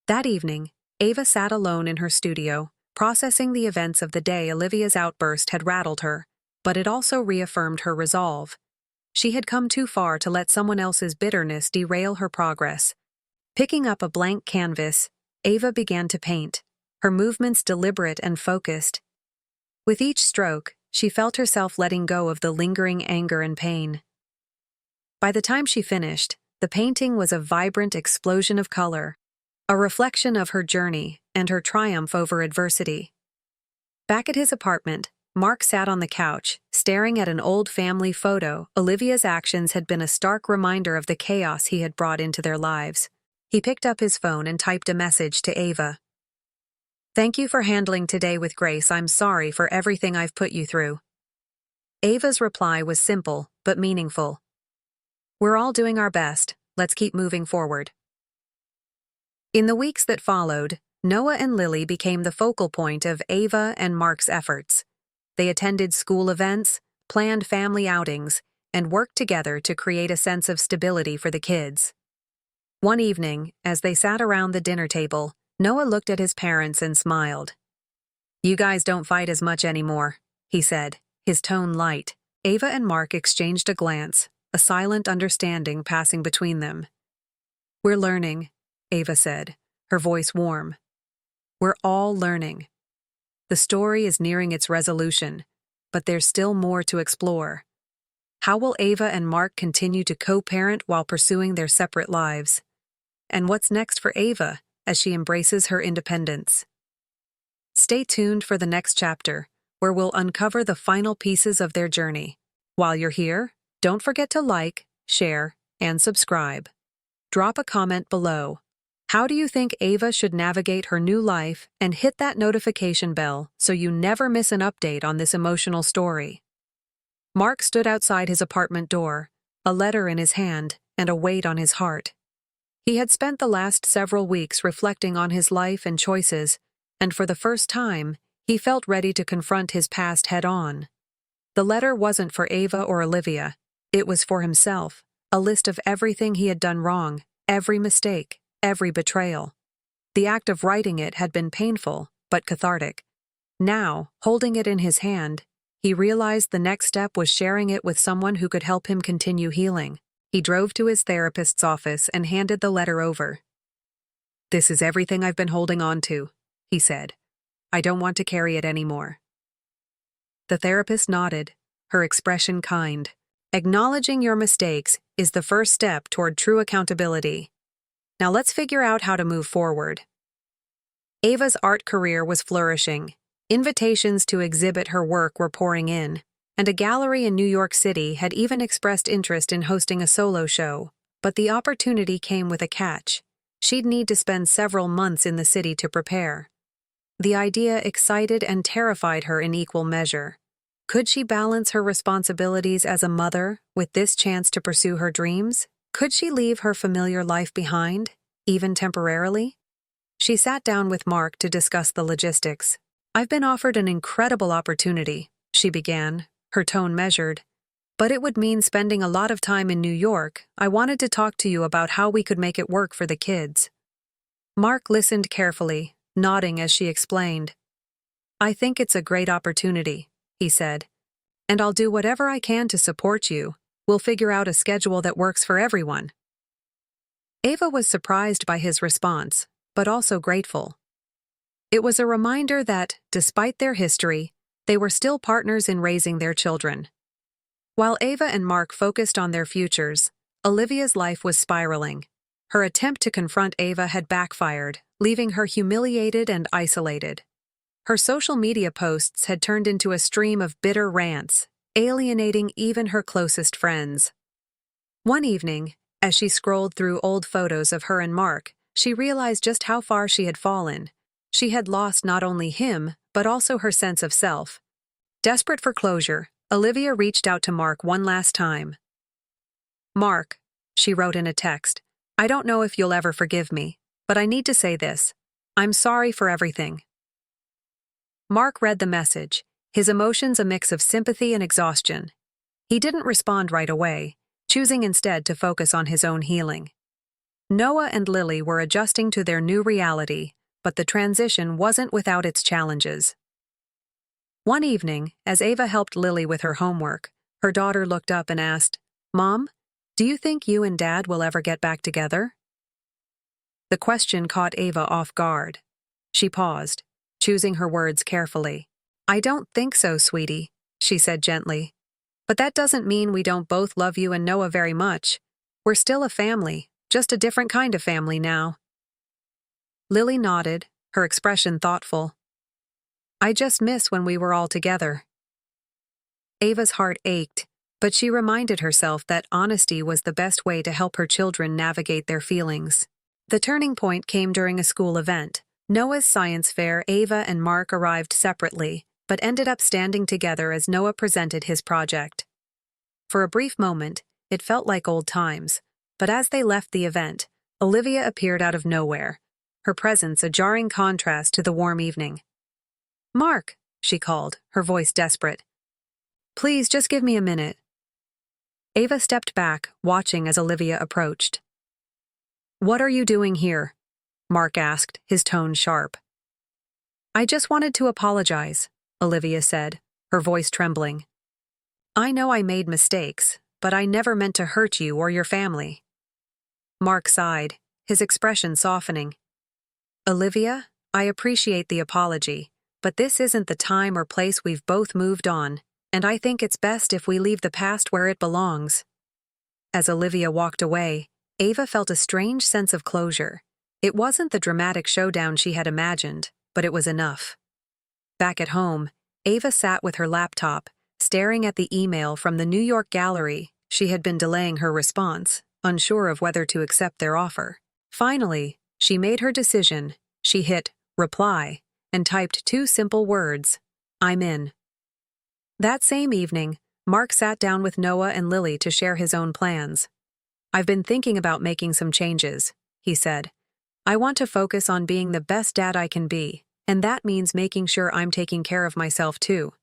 That evening, Ava sat alone in her studio, processing the events of the day. Olivia's outburst had rattled her, but it also reaffirmed her resolve. She had come too far to let someone else's bitterness derail her progress. Picking up a blank canvas, Ava began to paint, her movements deliberate and focused. With each stroke, she felt herself letting go of the lingering anger and pain. By the time she finished, the painting was a vibrant explosion of color, a reflection of her journey and her triumph over adversity. Back at his apartment, Mark sat on the couch, staring at an old family photo. Olivia's actions had been a stark reminder of the chaos he had brought into their lives. He picked up his phone and typed a message to Ava. "Thank you for handling today with grace. I'm sorry for everything I've put you through." Ava's reply was simple, but meaningful. "We're all doing our best. Let's keep moving forward." In the weeks that followed, Noah and Lily became the focal point of Ava and Mark's efforts. They attended school events, planned family outings, and worked together to create a sense of stability for the kids. One evening, as they sat around the dinner table, Noah looked at his parents and smiled. "You guys don't fight as much anymore," he said, his tone light. Ava and Mark exchanged a glance, a silent understanding passing between them. "We're learning," Ava said, her voice warm. We're all learning. The story is nearing its resolution, but there's still more to explore. How will Ava and Mark continue to co-parent while pursuing their separate lives? And what's next for Ava as she embraces her independence? Stay tuned for the next chapter, where we'll uncover the final pieces of their journey. While you're here, don't forget to like, share, and subscribe. Drop a comment below. How do you think Ava should navigate her new life, and hit that notification bell so you never miss an update on this emotional story? Mark stood outside his apartment door, a letter in his hand and a weight on his heart. He had spent the last several weeks reflecting on his life and choices, and for the first time, he felt ready to confront his past head-on. The letter wasn't for Ava or Olivia. It was for himself, a list of everything he had done wrong, every mistake, every betrayal. The act of writing it had been painful, but cathartic. Now, holding it in his hand, he realized the next step was sharing it with someone who could help him continue healing. He drove to his therapist's office and handed the letter over. "This is everything I've been holding on to," he said. "I don't want to carry it anymore." The therapist nodded, her expression kind. "Acknowledging your mistakes is the first step toward true accountability. Now let's figure out how to move forward." Ava's art career was flourishing. Invitations to exhibit her work were pouring in, and a gallery in New York City had even expressed interest in hosting a solo show. But the opportunity came with a catch. She'd need to spend several months in the city to prepare. The idea excited and terrified her in equal measure. Could she balance her responsibilities as a mother with this chance to pursue her dreams? Could she leave her familiar life behind, even temporarily? She sat down with Mark to discuss the logistics. "I've been offered an incredible opportunity," she began, her tone measured. "But it would mean spending a lot of time in New York. I wanted to talk to you about how we could make it work for the kids." Mark listened carefully, nodding as she explained. "I think it's a great opportunity," he said. "And I'll do whatever I can to support you. We'll figure out a schedule that works for everyone." Ava was surprised by his response, but also grateful. It was a reminder that, despite their history, they were still partners in raising their children. While Ava and Mark focused on their futures, Olivia's life was spiraling. Her attempt to confront Ava had backfired, leaving her humiliated and isolated. Her social media posts had turned into a stream of bitter rants, alienating even her closest friends. One evening, as she scrolled through old photos of her and Mark, she realized just how far she had fallen. She had lost not only him, but also her sense of self. Desperate for closure, Olivia reached out to Mark one last time. "Mark," she wrote in a text, "I don't know if you'll ever forgive me, but I need to say this. I'm sorry for everything." Mark read the message, his emotions a mix of sympathy and exhaustion. He didn't respond right away, choosing instead to focus on his own healing. Noah and Lily were adjusting to their new reality, but the transition wasn't without its challenges. One evening, as Ava helped Lily with her homework, her daughter looked up and asked, "Mom, do you think you and Dad will ever get back together?" The question caught Ava off guard. She paused, choosing her words carefully. "I don't think so, sweetie," she said gently. "But that doesn't mean we don't both love you and Noah very much. We're still a family, just a different kind of family now." Lily nodded, her expression thoughtful. "I just miss when we were all together." Ava's heart ached, but she reminded herself that honesty was the best way to help her children navigate their feelings. The turning point came during a school event. Noah's science fair. Ava and Mark arrived separately, but ended up standing together as Noah presented his project. For a brief moment, it felt like old times, but as they left the event, Olivia appeared out of nowhere, her presence a jarring contrast to the warm evening. "Mark," she called, her voice desperate. "Please, just give me a minute." Ava stepped back, watching as Olivia approached. "What are you doing here?" Mark asked, his tone sharp. "I just wanted to apologize," Olivia said, her voice trembling. "I know I made mistakes, but I never meant to hurt you or your family." Mark sighed, his expression softening. "Olivia, I appreciate the apology, but this isn't the time or place. We've both moved on, and I think it's best if we leave the past where it belongs." As Olivia walked away, Ava felt a strange sense of closure. It wasn't the dramatic showdown she had imagined, but it was enough. Back at home, Ava sat with her laptop, staring at the email from the New York gallery. She had been delaying her response, unsure of whether to accept their offer. Finally, she made her decision. She hit reply and typed 2 simple words: "I'm in." That same evening, Mark sat down with Noah and Lily to share his own plans. "I've been thinking about making some changes," he said. "I want to focus on being the best dad I can be, and that means making sure I'm taking care of myself too."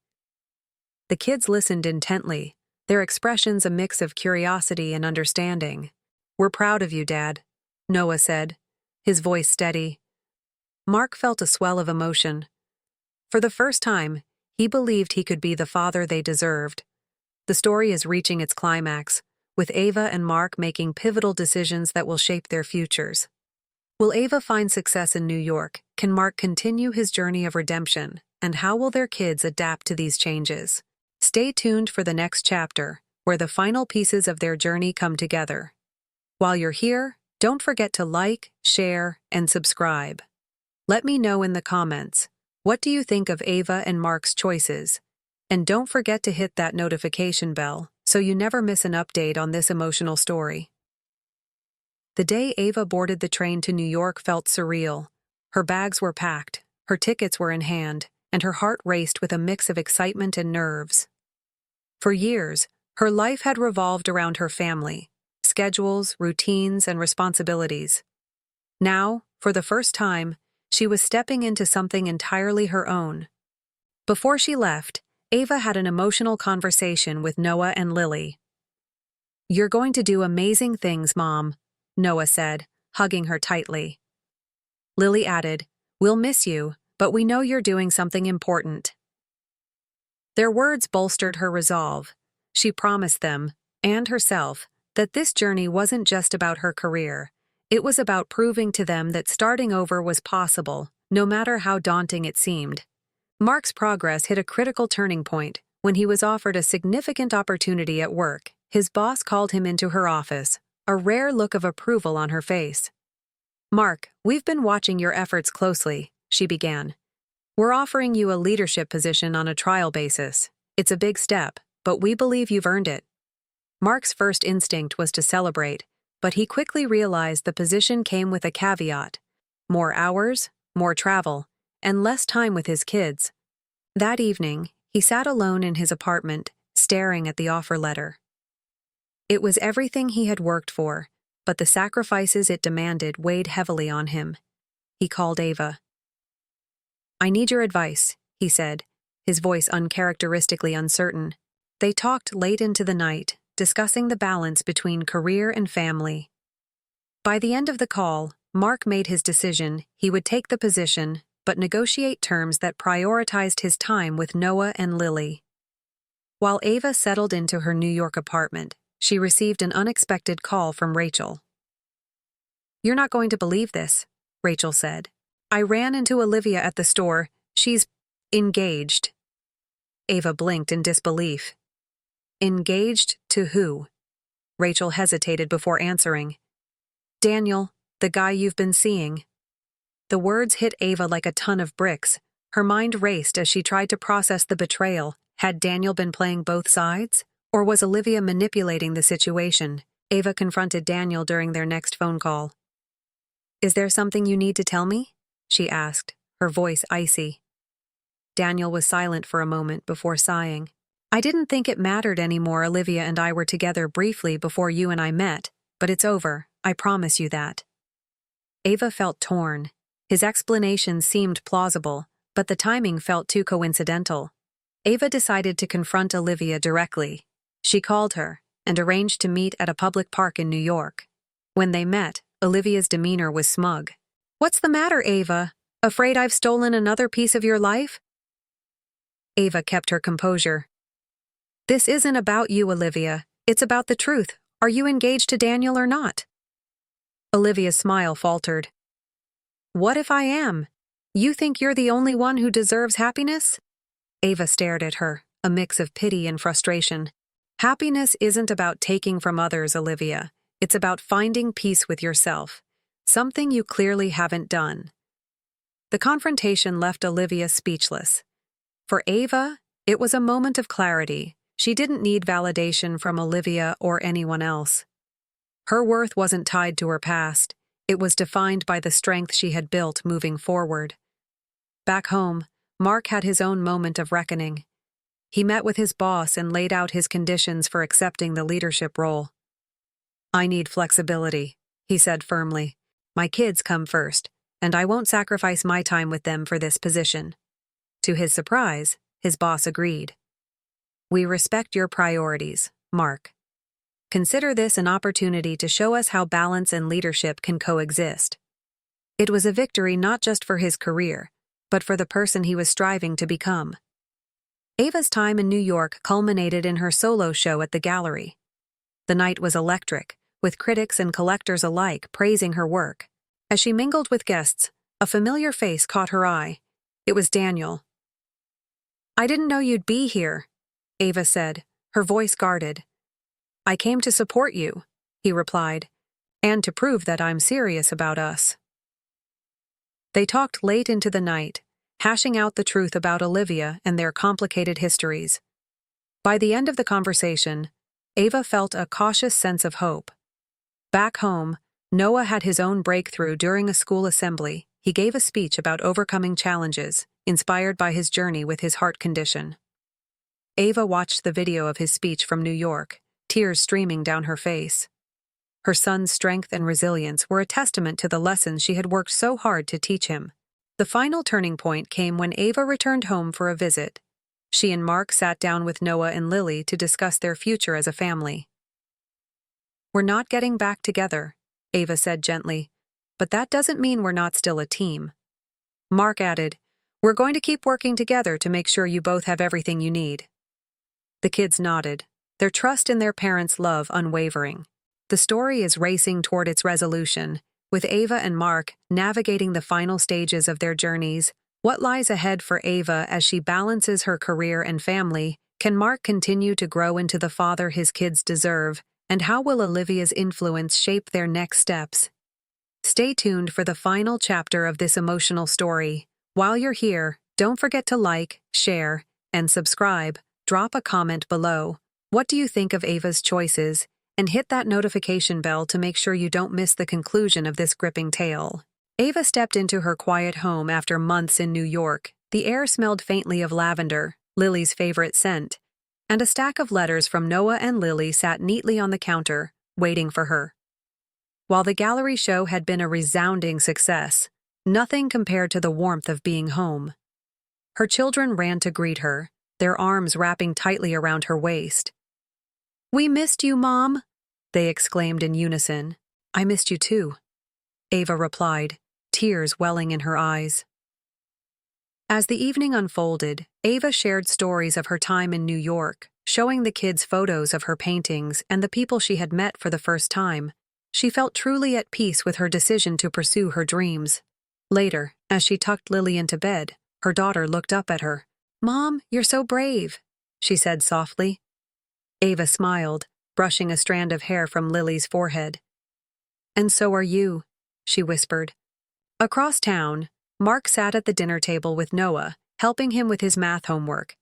The kids listened intently, their expressions a mix of curiosity and understanding. "We're proud of you, Dad," Noah said, his voice steady. Mark felt a swell of emotion. For the first time, he believed he could be the father they deserved. The story is reaching its climax, with Ava and Mark making pivotal decisions that will shape their futures. Will Ava find success in New York? Can Mark continue his journey of redemption? And how will their kids adapt to these changes? Stay tuned for the next chapter, where the final pieces of their journey come together. While you're here, don't forget to like, share, and subscribe. Let me know in the comments, what do you think of Ava and Mark's choices? And don't forget to hit that notification bell so you never miss an update on this emotional story. The day Ava boarded the train to New York felt surreal. Her bags were packed, her tickets were in hand, and her heart raced with a mix of excitement and nerves. For years, her life had revolved around her family, schedules, routines, and responsibilities. Now, for the first time, she was stepping into something entirely her own. Before she left, Ava had an emotional conversation with Noah and Lily. "You're going to do amazing things, Mom," Noah said, hugging her tightly. Lily added, "We'll miss you, but we know you're doing something important." Their words bolstered her resolve. She promised them, and herself, that this journey wasn't just about her career. It was about proving to them that starting over was possible, no matter how daunting it seemed. Mark's progress hit a critical turning point when he was offered a significant opportunity at work. His boss called him into her office, a rare look of approval on her face. "Mark, we've been watching your efforts closely," she began. "We're offering you a leadership position on a trial basis. It's a big step, but we believe you've earned it." Mark's first instinct was to celebrate, but he quickly realized the position came with a caveat: more hours, more travel, and less time with his kids. That evening, he sat alone in his apartment, staring at the offer letter. It was everything he had worked for, but the sacrifices it demanded weighed heavily on him. He called Ava. "I need your advice," he said, his voice uncharacteristically uncertain. They talked late into the night, discussing the balance between career and family. By the end of the call, Mark made his decision. He would take the position, but negotiate terms that prioritized his time with Noah and Lily. While Ava settled into her New York apartment, she received an unexpected call from Rachel. "You're not going to believe this," Rachel said. "I ran into Olivia at the store. She's engaged." Ava blinked in disbelief. "Engaged to who?" Rachel hesitated before answering. "Daniel, the guy you've been seeing." The words hit Ava like a ton of bricks. Her mind raced as she tried to process the betrayal. Had Daniel been playing both sides? Or was Olivia manipulating the situation? Ava confronted Daniel during their next phone call. "Is there something you need to tell me?" she asked, her voice icy. Daniel was silent for a moment before sighing. "I didn't think it mattered anymore. Olivia and I were together briefly before you and I met, but it's over, I promise you that." Ava felt torn. His explanation seemed plausible, but the timing felt too coincidental. Ava decided to confront Olivia directly. She called her and arranged to meet at a public park in New York. When they met, Olivia's demeanor was smug. "What's the matter, Ava? Afraid I've stolen another piece of your life?" Ava kept her composure. "This isn't about you, Olivia. It's about the truth. Are you engaged to Daniel or not?" Olivia's smile faltered. What if I am? You think you're the only one who deserves happiness? Ava stared at her, a mix of pity and frustration. Happiness isn't about taking from others, Olivia. It's about finding peace with yourself, something you clearly haven't done. The confrontation left Olivia speechless. For Ava, it was a moment of clarity. She didn't need validation from Olivia or anyone else. Her worth wasn't tied to her past. It was defined by the strength she had built moving forward. Back home, Mark had his own moment of reckoning. He met with his boss and laid out his conditions for accepting the leadership role. I need flexibility, he said firmly. My kids come first, and I won't sacrifice my time with them for this position. To his surprise, his boss agreed. We respect your priorities, Mark. Consider this an opportunity to show us how balance and leadership can coexist. It was a victory not just for his career, but for the person he was striving to become. Ava's time in New York culminated in her solo show at the gallery. The night was electric, with critics and collectors alike praising her work. As she mingled with guests, a familiar face caught her eye. It was Daniel. I didn't know you'd be here, Ava said, her voice guarded. I came to support you, he replied, and to prove that I'm serious about us. They talked late into the night, hashing out the truth about Olivia and their complicated histories. By the end of the conversation, Ava felt a cautious sense of hope. Back home, Noah had his own breakthrough during a school assembly. He gave a speech about overcoming challenges, inspired by his journey with his heart condition. Ava watched the video of his speech from New York, tears streaming down her face. Her son's strength and resilience were a testament to the lessons she had worked so hard to teach him. The final turning point came when Ava returned home for a visit. She and Mark sat down with Noah and Lily to discuss their future as a family. We're not getting back together, Ava said gently, but that doesn't mean we're not still a team. Mark added, we're going to keep working together to make sure you both have everything you need. The kids nodded, their trust in their parents' love unwavering. The story is racing toward its resolution, with Ava and Mark navigating the final stages of their journeys. What lies ahead for Ava as she balances her career and family? Can Mark continue to grow into the father his kids deserve? And how will Olivia's influence shape their next steps? Stay tuned for the final chapter of this emotional story. While you're here, don't forget to like, share, and subscribe. Drop a comment below. What do you think of Ava's choices? And hit that notification bell to make sure you don't miss the conclusion of this gripping tale. Ava stepped into her quiet home after months in New York. The air smelled faintly of lavender, Lily's favorite scent, and a stack of letters from Noah and Lily sat neatly on the counter, waiting for her. While the gallery show had been a resounding success, nothing compared to the warmth of being home. Her children ran to greet her, their arms wrapping tightly around her waist. We missed you, Mom, they exclaimed in unison. I missed you too, Ava replied, tears welling in her eyes. As the evening unfolded, Ava shared stories of her time in New York, showing the kids photos of her paintings and the people she had met for the first time. She felt truly at peace with her decision to pursue her dreams. Later, as she tucked Lily into bed, her daughter looked up at her. Mom, you're so brave, she said softly. Ava smiled, brushing a strand of hair from Lily's forehead. And so are you, she whispered. Across town, Mark sat at the dinner table with Noah, helping him with his math homework.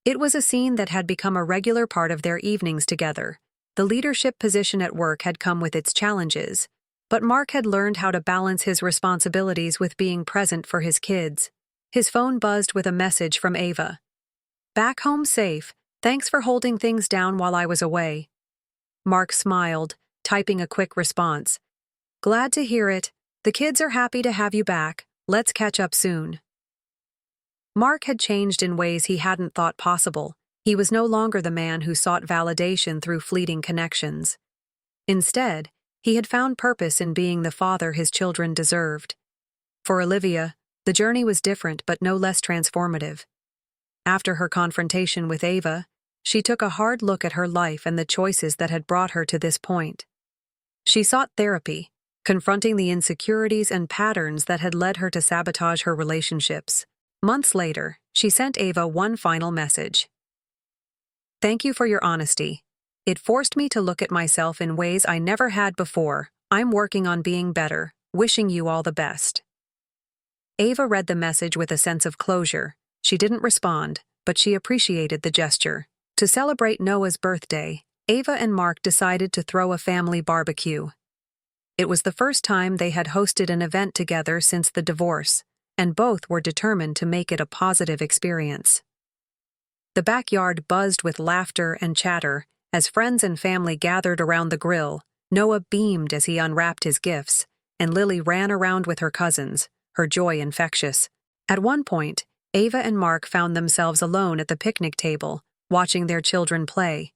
It was a scene that had become a regular part of their evenings together. The leadership position at work had come with its challenges, but Mark had learned how to balance his responsibilities with being present for his kids. His phone buzzed with a message from Ava. Back home safe. Thanks for holding things down while I was away. Mark smiled, typing a quick response. Glad to hear it. The kids are happy to have you back. Let's catch up soon. Mark had changed in ways he hadn't thought possible. He was no longer the man who sought validation through fleeting connections. Instead, he had found purpose in being the father his children deserved. For Olivia, the journey was different but no less transformative. After her confrontation with Ava, she took a hard look at her life and the choices that had brought her to this point. She sought therapy, confronting the insecurities and patterns that had led her to sabotage her relationships. Months later, she sent Ava one final message. "Thank you for your honesty. It forced me to look at myself in ways I never had before. I'm working on being better. Wishing you all the best." Ava read the message with a sense of closure. She didn't respond, but she appreciated the gesture. To celebrate Noah's birthday, Ava and Mark decided to throw a family barbecue. It was the first time they had hosted an event together since the divorce, and both were determined to make it a positive experience. The backyard buzzed with laughter and chatter as friends and family gathered around the grill. Noah beamed as he unwrapped his gifts, and Lily ran around with her cousins, her joy infectious. At one point, Ava and Mark found themselves alone at the picnic table, watching their children play.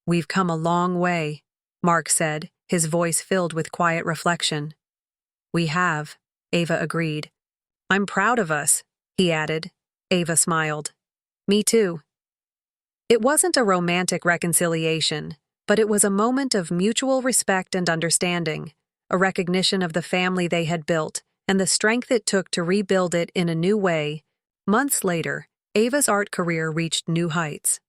"We've come a long way," Mark said, his voice filled with quiet reflection. "We have," Ava agreed. "I'm proud of us," he added. Ava smiled. "Me too." It wasn't a romantic reconciliation, but it was a moment of mutual respect and understanding, a recognition of the family they had built, and the strength it took to rebuild it in a new way. Months later, Ava's art career reached new heights.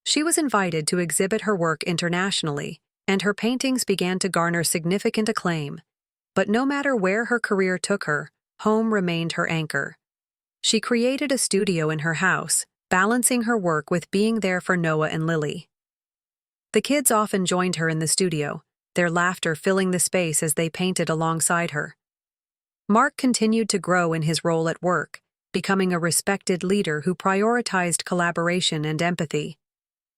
She was invited to exhibit her work internationally, and her paintings began to garner significant acclaim. But no matter where her career took her, home remained her anchor. She created a studio in her house, balancing her work with being there for Noah and Lily. The kids often joined her in the studio, their laughter filling the space as they painted alongside her. Mark continued to grow in his role at work, becoming a respected leader who prioritized collaboration and empathy.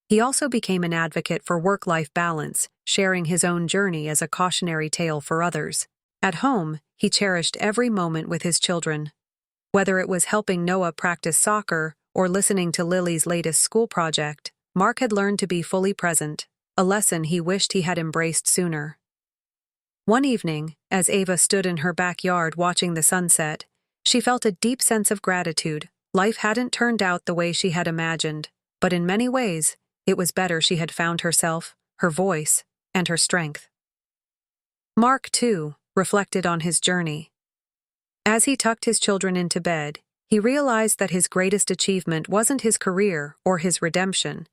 He also became an advocate for work-life balance, sharing his own journey as a cautionary tale for others. At home, he cherished every moment with his children. Whether it was helping Noah practice soccer or listening to Lily's latest school project, Mark had learned to be fully present, a lesson he wished he had embraced sooner. One evening, as Ava stood in her backyard watching the sunset, she felt a deep sense of gratitude. Life hadn't turned out the way she had imagined, but in many ways, it was better she had found herself, her voice, and her strength. Mark, too, reflected on his journey. As he tucked his children into bed, he realized that his greatest achievement wasn't his career or his redemption.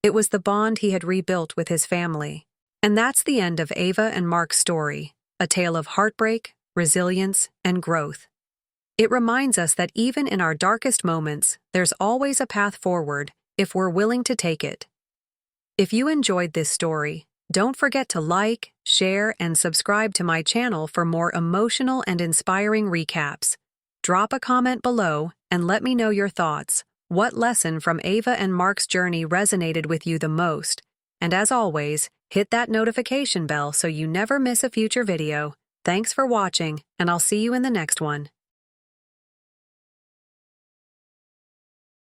It was the bond he had rebuilt with his family. And that's the end of Ava and Mark's story, a tale of heartbreak, resilience, and growth. It reminds us that even in our darkest moments, there's always a path forward if we're willing to take it. If you enjoyed this story, don't forget to like, share, and subscribe to my channel for more emotional and inspiring recaps. Drop a comment below and let me know your thoughts. What lesson from Ava and Mark's journey resonated with you the most? And as always, hit that notification bell so you never miss a future video. Thanks for watching, and I'll see you in the next one.